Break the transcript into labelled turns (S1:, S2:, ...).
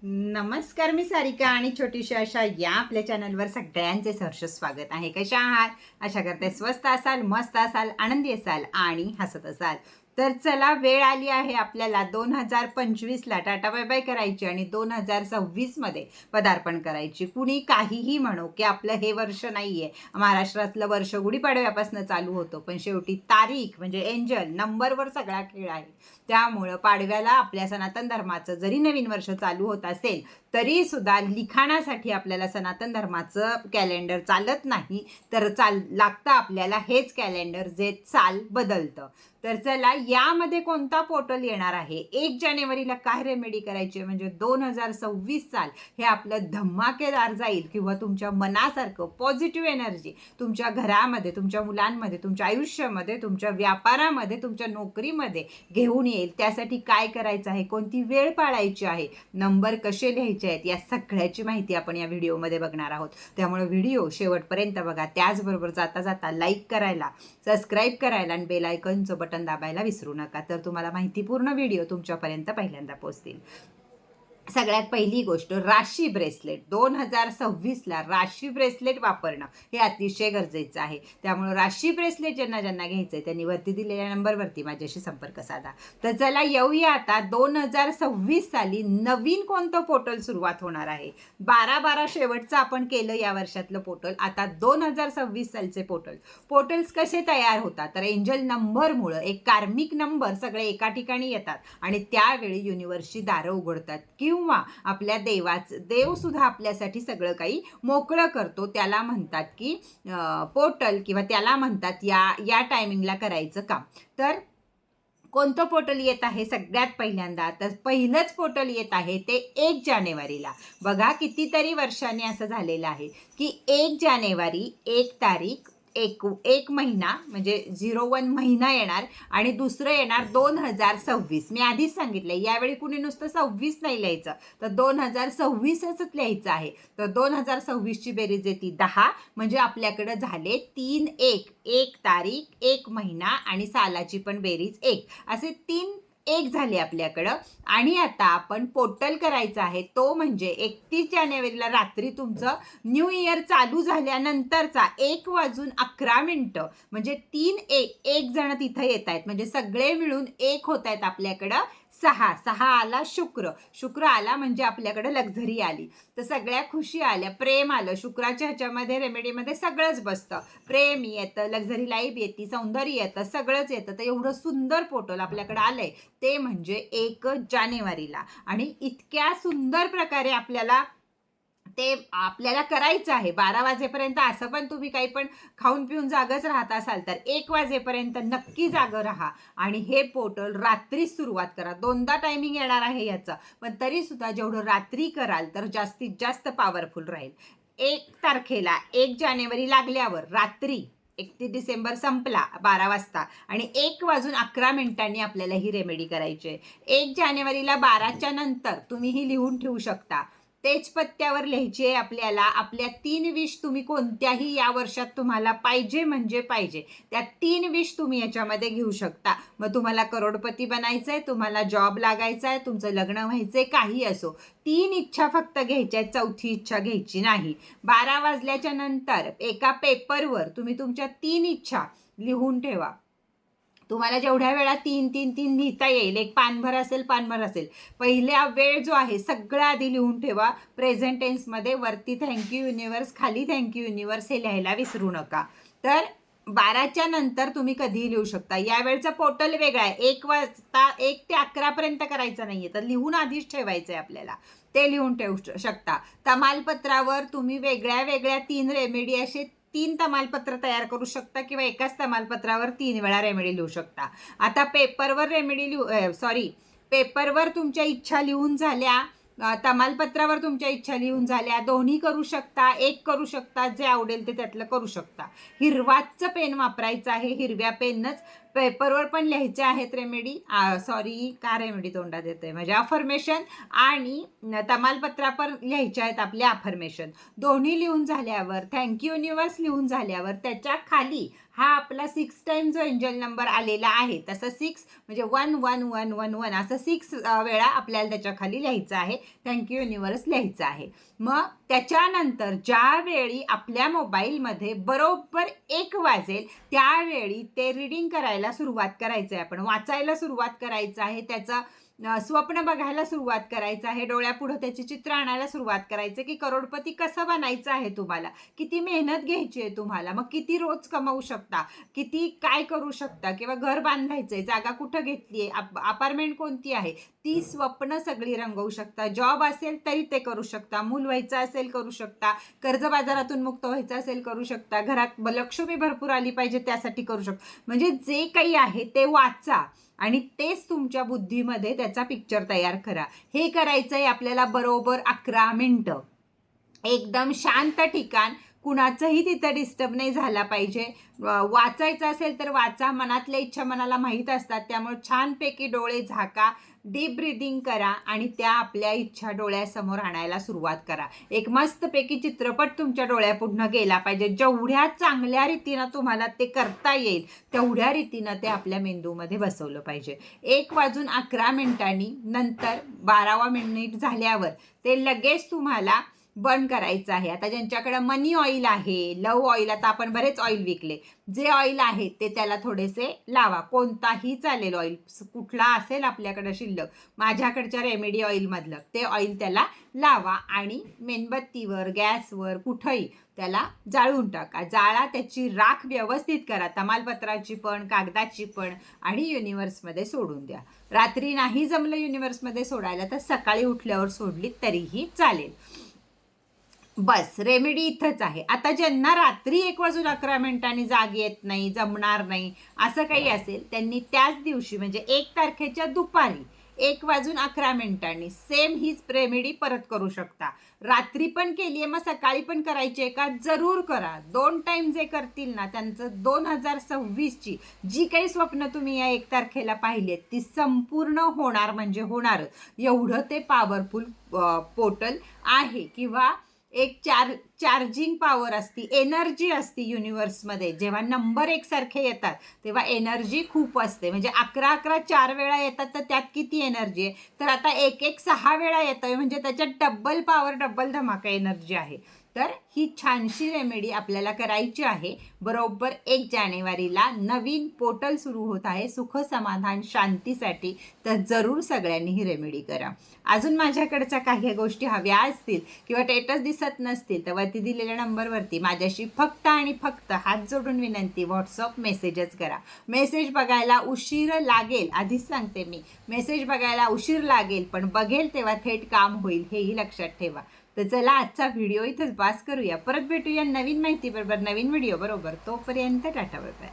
S1: नमस्कार, मी सारिका आणि छोटीशी अशा या आपल्या चॅनलवर सगळ्यांचे सहर्ष स्वागत आहे. कशा आहात? आशा करते स्वस्त असाल, मस्त असाल, आनंदी असाल आणि हसत असाल. तर चला, वेळ आली आहे आपल्याला 2025ला टाटा बाय बाय करायची आणि 2026मध्ये पदार्पण करायची. कुणी काहीही म्हणो की आपलं हे वर्ष नाही आहे, महाराष्ट्रातलं वर्ष गुढीपाडव्यापासून चालू होतं, पण शेवटी तारीख म्हणजे एंजल नंबरवर सगळा खेळ आहे. त्यामुळं पाडव्याला आपल्या सनातन धर्माचं जरी नवीन वर्ष चालू होत असेल तरी सुद्धा लिखाणासाठी आपल्याला सनातन धर्माचं कॅलेंडर चालत नाही, तर लागतं आपल्याला हेच कॅलेंडर जे चाल बदलतं. तर चला, यामध्ये कोणता पोर्टल येणार आहे, 1 जानेवारीला काय रेमेडी करायची, म्हणजे 2026 साल हे आपलं धमाकेदार जाईल किंवा तुमच्या मनासारखं पॉझिटिव्ह एनर्जी तुमच्या घरामध्ये, तुमच्या मुलांमध्ये, तुमच्या आयुष्यामध्ये, तुमच्या व्यापारामध्ये, तुमच्या नोकरीमध्ये घेऊन येईल. त्यासाठी काय करायचं आहे, कोणती वेळ पाळायची आहे, नंबर कसे लिहायचे आहेत, या सगळ्याची माहिती आपण या व्हिडिओमध्ये बघणार आहोत. त्यामुळे व्हिडिओ शेवटपर्यंत बघा. त्याचबरोबर जाता जाता लाईक करायला, सबस्क्राईब करायला आणि बेल आयकॉनचं बटन दाबायला विसरू नका, तर तुम्हाला माहितीपूर्ण व्हिडिओ तुमच्यापर्यंत पहिल्यांदा पोहोचतील. सगळ्यात पहिली गोष्ट, राशी ब्रेसलेट. 2026ला राशी ब्रेसलेट वापरणं हे अतिशय गरजेचं आहे. त्यामुळे राशी ब्रेसलेट ज्यांना घ्यायचं आहे त्यांनी वरती दिलेल्या नंबरवरती माझ्याशी संपर्क साधा. तर चला, येऊया आता 2026 साली नवीन कोणतं पोर्टल सुरुवात होणार आहे. 12 शेवटचं आपण केलं या वर्षातलं पोर्टल. आता 2026 सालचे पोर्टल्स कसे तयार होतात, तर एंजल नंबरमुळं एक कार्मिक नंबर सगळे एका ठिकाणी येतात आणि त्यावेळी युनिव्हर्सची दारं उघडतात किंवा आपल्या देव सुद्धा आपल्यासाठी सगळं काही मोकळं करतो. त्याला म्हणतात की पोर्टल, किंवा त्याला म्हणतात या टायमिंगला करायचं काम. तर कोणतं पोर्टल येत आहे सगळ्यात पहिल्यांदा, तर पहिलंच पोर्टल येत आहे ते 1 जानेवारीला. बघा, कितीतरी वर्षांनी असं झालेलं आहे की 1 जानेवारी, 1 तारीख, एक महिना म्हणजे 01 महिना येणार आणि दुसरं येणार 2026. मी आधीच सांगितलं, यावेळी कुणी नुसतं 26 नाही लिहायचं, तर 2026च लिहायचं आहे. तर 2026ची बेरीज येते 10, म्हणजे आपल्याकडं झाले 1 तारीख, 1 महिना आणि सालाची पण बेरीज 1, असे 1 झाले आपल्याकडं. आणि आता आपण पोर्टल करायचं आहे, तो म्हणजे 31 जानेवारीला रात्री तुमचं न्यू इयर चालू झाल्यानंतरचा 1:11 म्हणजे 1 जण तिथं येत आहेत, म्हणजे सगळे मिळून 1 होत आहेत आपल्याकडं 6 आला शुक्र आला, म्हणजे आपल्याकडे लक्झरी आली. तर सगळ्या खुशी आल्या, प्रेम आलं. शुक्राच्या ह्याच्यामध्ये रेमेडीमध्ये सगळंच बसतं. प्रेम येतं, लक्झरी लाईफ येते, सौंदर्य येतं, सगळंच येतं. तर एवढं सुंदर पोर्टल आपल्याकडे आलंय ते म्हणजे 1 जानेवारीला. आणि इतक्या सुंदर प्रकारे आपल्याला करायचं आहे. 12 वाजेपर्यंत असं पण तुम्ही काही पण खाऊन पिऊन जागच राहत असाल तर 1 वाजेपर्यंत नक्की जागं राहा आणि हे पोर्टल रात्री सुरुवात करा. 2दा टायमिंग येणार आहे याचं, पण तरी सुद्धा जेवढं रात्री कराल तर जास्तीत जास्त पॉवरफुल राहील. 1 तारखेला 1 जानेवारी लागल्यावर रात्री 31 डिसेंबर संपला 12 वाजता आणि 1:11 आपल्याला ही रेमेडी करायची आहे. 1 जानेवारीला 12च्या नंतर तुम्ही ही लिहून ठेवू शकता. तेच पत्त्यावर लिहायची आहे आपल्याला. आपल्या 3 विश तुम्ही कोणत्याही या वर्षात तुम्हाला पाहिजे म्हणजे पाहिजे त्या 3 विश तुम्ही याच्यामध्ये घेऊ शकता. मग तुम्हाला करोडपती बनायचं आहे, तुम्हाला जॉब लागायचा आहे, तुमचं लग्न व्हायचं आहे, काही असो, 3 इच्छा फक्त घ्यायच्या आहेत, 4थी इच्छा घ्यायची नाही. 12 वाजल्याच्या नंतर एका पेपरवर तुम्ही तुमच्या 3 इच्छा लिहून ठेवा. तुम्हाला जेवढ्या वेळा 3 लिहिता येईल, एक पानभर असेल. पहिला वेळ जो आहे सगळं आधी लिहून ठेवा प्रेझेंट टेन्समध्ये. वरती थँक्यू युनिव्हर्स, खाली थँक्यू युनिव्हर्स हे लिहायला विसरू नका. तर 12च्या नंतर तुम्ही कधीही लिहू शकता. यावेळचा पोर्टल वेगळा आहे. 1 ते 11 करायचं नाहीये, तर लिहून आधीच ठेवायचं आहे आपल्याला. ते लिहून ठेवू शकता. तमालपत्रावर तुम्ही वेगळ्या 3 रेमेडी असे 3 तमालपत्र तयार करू शकता किंवा एकाच तमालपत्रावर 3 वेळा रेमेडी लिहू शकता. आता पेपरवर तुमच्या इच्छा लिहून झाल्या, तमालपत्रावर तुमच्या इच्छा लिहून झाल्या. दोन्ही करू शकता, 1 करू शकता, जे आवडेल ते त्यातलं करू शकता. हिरवाचं पेन वापरायचं आहे, हिरव्या पेनच पेपरवर पण लिहायचे आहेत रेमेडी. रेमेडी तोंडात येते म्हणजे अफर्मेशन, आणि तमालपत्रावर लिहायचे आहेत आपले अफर्मेशन. दोन्ही लिहून झाल्यावर थँक्यू युनिव्हर्स लिहून झाल्यावर त्याच्या खाली हा आपला 6 टाइम जो एंजल नंबर आलेला आहे तसं 6 म्हणजे 11111 असं 6 वेळा आपल्याला त्याच्या खाली लिहायचं आहे. थँक्यू युनिवर्स लिहायचं आहे. मग त्याच्यानंतर ज्यावेळी आपल्या मोबाईलमध्ये बरोबर 1 वाजेल त्यावेळी ते रीडिंग करायला सुरुवात करायचं आहे. आपण वाचायला सुरुवात करायचं आहे. त्याचं स्वप्न बघायला सुरुवात करायचं आहे. डोळ्यापुढं त्याची चित्र आणायला सुरुवात करायचं की करोडपती कसं बनायचं आहे तुम्हाला, किती मेहनत घ्यायची आहे तुम्हाला, मग किती रोज कमवू शकता, किती काय करू शकता, किंवा घर बांधायचं आहे, जागा कुठं घेतली आहे, अपार्टमेंट कोणती आहे, ती स्वप्न सगळी रंगवू शकता. जॉब असेल तरी ते करू शकता, मूल व्हायचं असेल करू शकता, कर्ज बाजारातून मुक्त व्हायचं असेल करू शकता, घरात लक्ष्मी भरपूर आली पाहिजे त्यासाठी करू शकता. म्हणजे जे काही आहे ते वाचा आणि तेच तुमच्या बुद्धीमध्ये त्याचा पिक्चर तयार करा. हे करायचं आहे आपल्याला बरोबर 11 मिनटं. एकदम शांत ठिकाण, कुणाचंही तिथं डिस्टर्ब नाही झाला पाहिजे. वाचायचं असेल तर वाचा, मनातल्या इच्छा मनाला माहीत असतात, त्यामुळे छानपैकी डोळे झाका, डीप ब्रिदिंग करा आणि त्या आपल्या इच्छा डोळ्यासमोर आणायला सुरुवात करा. एक मस्तपैकी चित्रपट तुमच्या डोळ्यापुढनं गेला पाहिजे. जेवढ्या चांगल्या रीतीनं तुम्हाला ते करता येईल तेवढ्या रीतीनं ते आपल्या मेंदूमध्ये बसवलं पाहिजे. 1:11 नंतर 12वा मिनिट झाल्यावर ते लगेच तुम्हाला बंद करायचं आहे. आता ज्यांच्याकडे मनी ऑइल आहे, लव ऑइल, आता आपण बरेच ऑइल विकले, जे ऑइल आहे ते त्याला थोडेसे लावा. कोणताही चालेल ऑइल, कुठला असेल आपल्याकडे शिल्लक, माझ्याकडच्या रेमेडी ऑइलमधलं ते ऑइल त्याला लावा आणि मेणबत्तीवर, गॅसवर, कुठंही त्याला जाळून टाका. जाळा, त्याची राख व्यवस्थित करा, तमालपत्राची पण, कागदाची पण, आणि युनिवर्समध्ये सोडून द्या. रात्री नाही जमलं युनिवर्समध्ये सोडायला तर सकाळी उठल्यावर सोडली तरीही चालेल. बस, रेमेडी इथंच आहे. आता ज्यांना रात्री 1:11 जाग येत नाही, जमणार नाही, असं काही असेल, त्यांनी त्याच दिवशी म्हणजे 1 तारखेच्या दुपारी 1:11 सेम हीच रेमेडी परत करू शकता. रात्री पण केली आहे, मग सकाळी पण करायची आहे का? जरूर करा. 2 टाइम जे करतील ना त्यांचं 2026ची जी काही स्वप्न तुम्ही या 1 तारखेला पाहिली आहेत ती संपूर्ण होणार म्हणजे होणार. एवढं ते पॉवरफुल पोर्टल आहे. किंवा एक चार्जिंग पॉवर असती, एनर्जी असती युनिवर्समध्ये. जेव्हा नंबर एकसारखे येतात तेव्हा एनर्जी खूप असते. म्हणजे 11 4 वेळा येतात तर त्यात किती एनर्जी आहे, तर आता 6 वेळा येत आहे म्हणजे त्याच्यात डबल पॉवर, डबल धमाका एनर्जी आहे. तर ही छानशी रेमेडी आपल्याला करायची आहे. बरोबर 1 जानेवारीला नवीन पोर्टल सुरू होत आहे सुख, समाधान, शांतीसाठी. तर जरूर सगळ्यांनी ही रेमेडी करा. अजून माझ्याकडच्या काही गोष्टी हव्या असतील किंवा स्टेटस दिसत नसतील तर वरती दिलेल्या नंबरवरती माझ्याशी फक्त आणि फक्त हात जोडून विनंती, व्हॉट्सअप मेसेजच करा. मेसेज बघायला उशीर लागेल, आधीच सांगते मी, मेसेज बघायला उशीर लागेल पण बघेल तेव्हा थेट काम होईल, हेही लक्षात ठेवा. तर चला आजचा व्हिडिओ इथंच पास करूया. परत भेटूया नवीन माहिती बरोबर, नवीन व्हिडिओ बरोबर. तोपर्यंत टाटा बाय बाय.